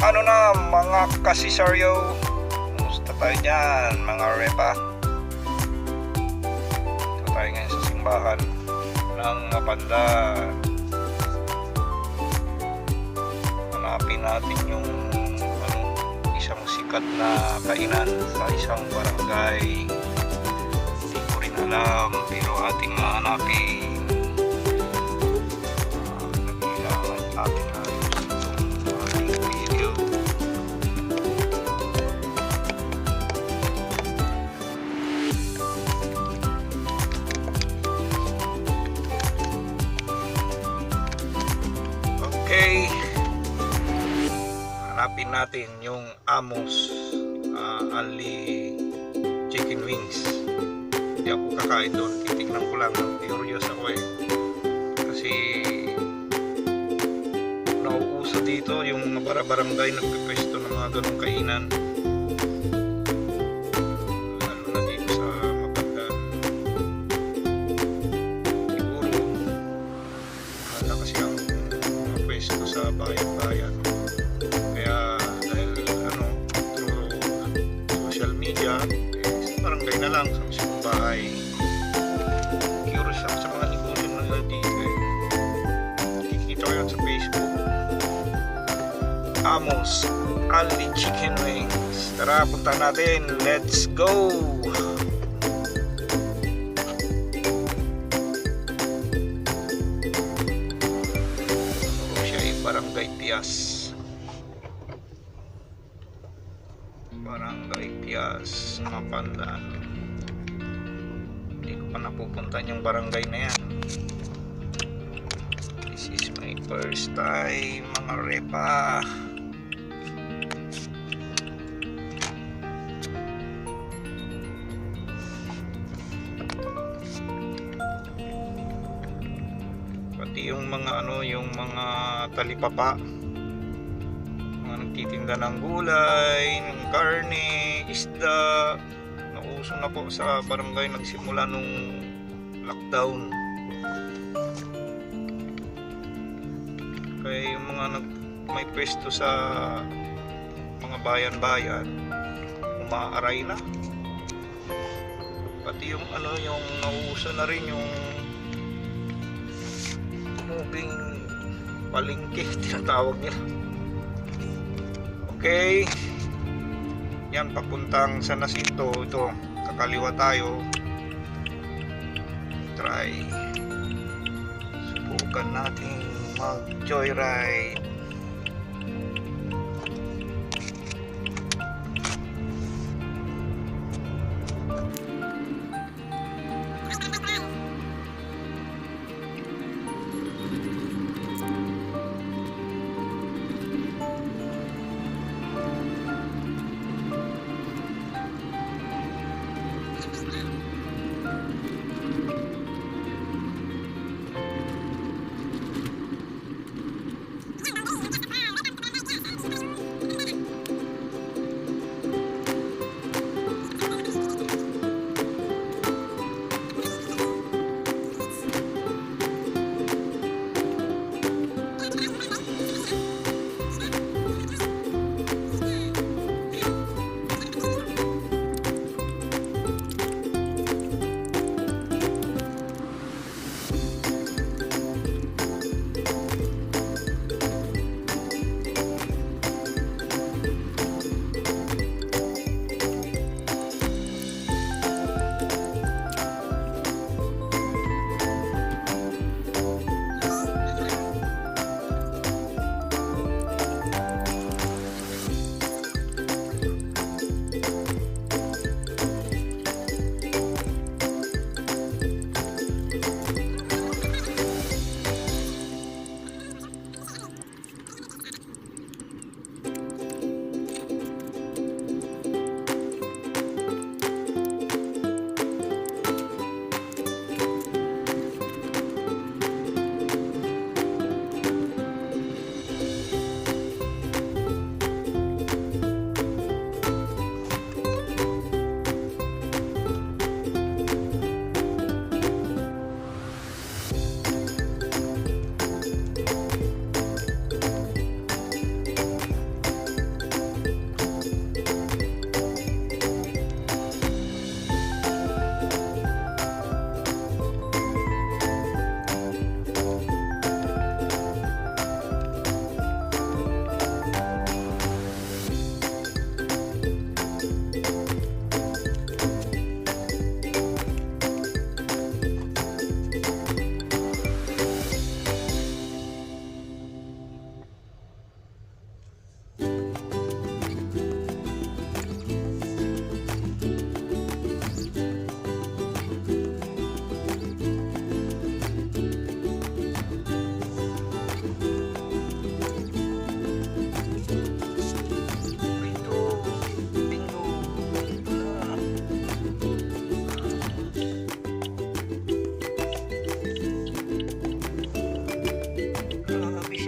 Ano na mga kasisaryo, kumusta tayo dyan mga repa? Ito tayo ngayon sa simbahan ng mapandan. Hanapin natin yung isang sikat na kainan sa isang barangay. Hindi ko rin alam pero ating hanapin. Okay, hanapin natin yung Amos unli chicken wings. Hindi ako kakain doon, titignan ko lang, curious ako kasi nauuso dito yung mga barangay nagpipwesto ng mga ganong kainan, lalo na dito sa Mapandan. Siguro wala kasi ang pwesto sa bayan-bayan, kaya dahil through social media barangay na lang sa mismong bahay. Curious ako sa mga negosyo na dito kikita ko yun sa Facebook. Amos unli chicken wings. Tara, punta natin, let's go. Barangay PIAS. Barangay PIAS, Mapandan. Hindi ko pa napupuntan yung barangay na yan. This is my first time mga repa. Pati yung mga yung mga talipapa, mga nagtitinda ng gulay, ng karne, isda, nauso na po sa barangay nagsimula nung lockdown. Kaya yung mga may pwesto sa mga bayan-bayan umaaray na. Pati yung yung nauso na rin yung moving palengke, tinatawag nila. Okay, yan, papuntang San Jacinto. Ito, kakaliwa tayo. Try, subukan natin mag joyride.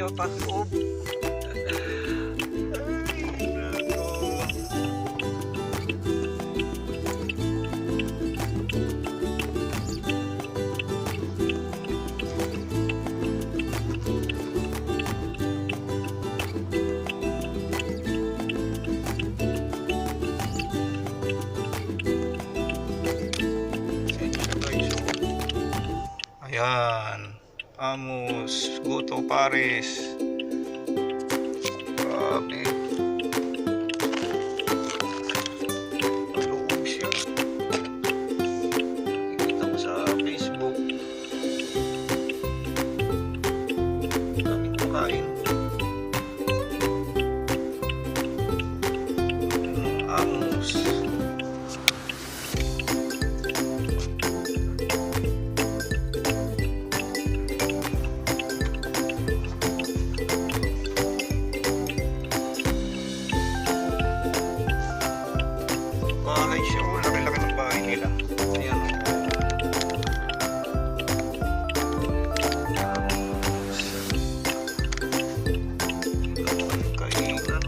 siya pa loob. Ay, nako. Ayan, Amos, Goto Pares. Grabe. Maloob siya. Nakikita ko sa Facebook. Daming pakain. Amos. Bahay siya, oh, laki-laki ng bahay nila. Ayan, kainan.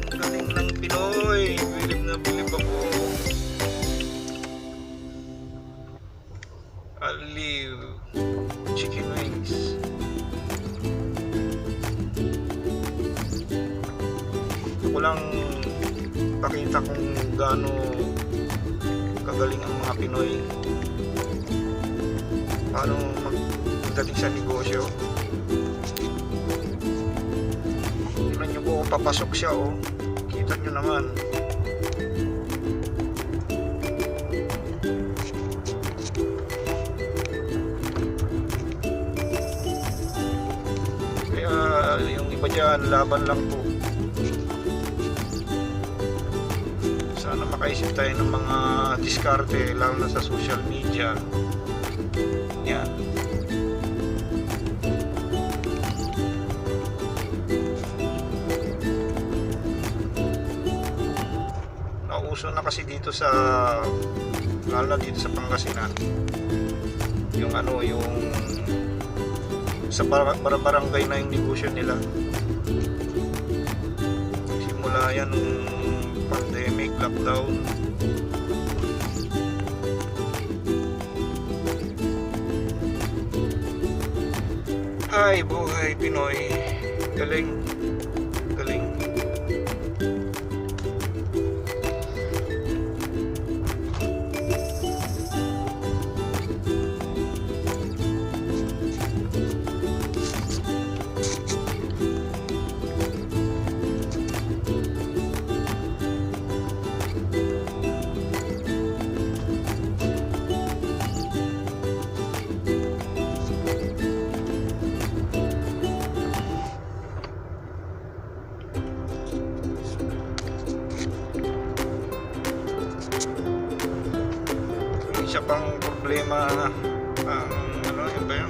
Galing ng Pinoy. Bilib na bilib ako. Aliw. Chicken wings. Ako lang pakita kung gaano kagaling ang mga Pinoy, paano magdating sa negosyo. Tignan nyo po, papasok siya, oh. Kita nyo naman. Kaya yung iba dyan, laban lang po. Sana makaisip tayo ng mga diskarte, lalo na sa social media. Yan. Nauso na kasi dito sa, lalo na dito sa Pangasinan, yung ano, yung sa barangay na yung negosyo nila. Simula yan nung pandemic, lockdown. Ay, buhay Pinoy. Galing. Galing. Isa pang problema ang ano, yun ba yun?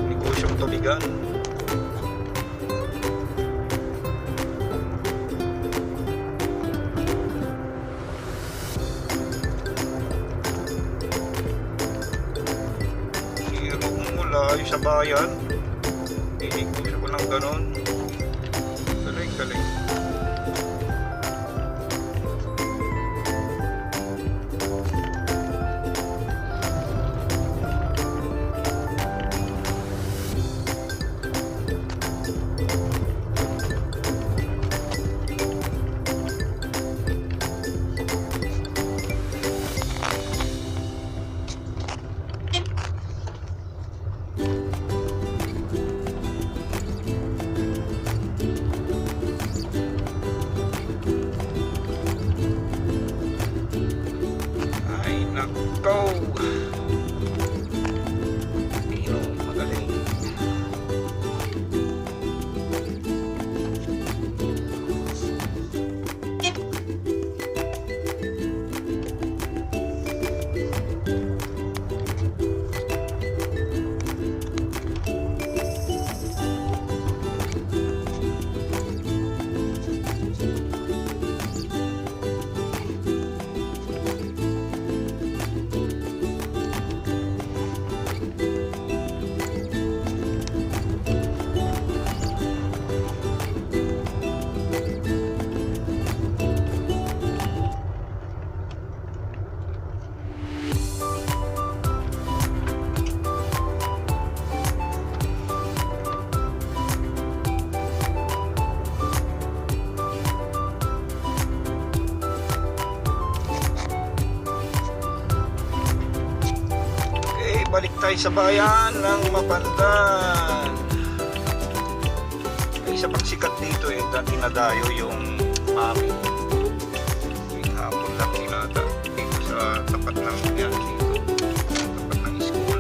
Negosyong tubigan. Hiro mo layo sa bayan. Negosyo ko lang ganon. Galing. Go! Pino, magaling. balik tayo sa bayan ng Mapandan. May isa pang sikat dito eh, dati nadayo yung mami. Yung hapon lang tinata dito sa tapat ng yan dito, tapat ng school.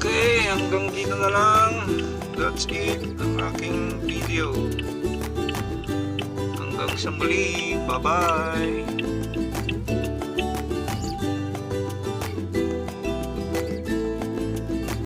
Okay, hanggang dito na lang. That's it ang aking video. Hanggang sa muli. Bye-bye.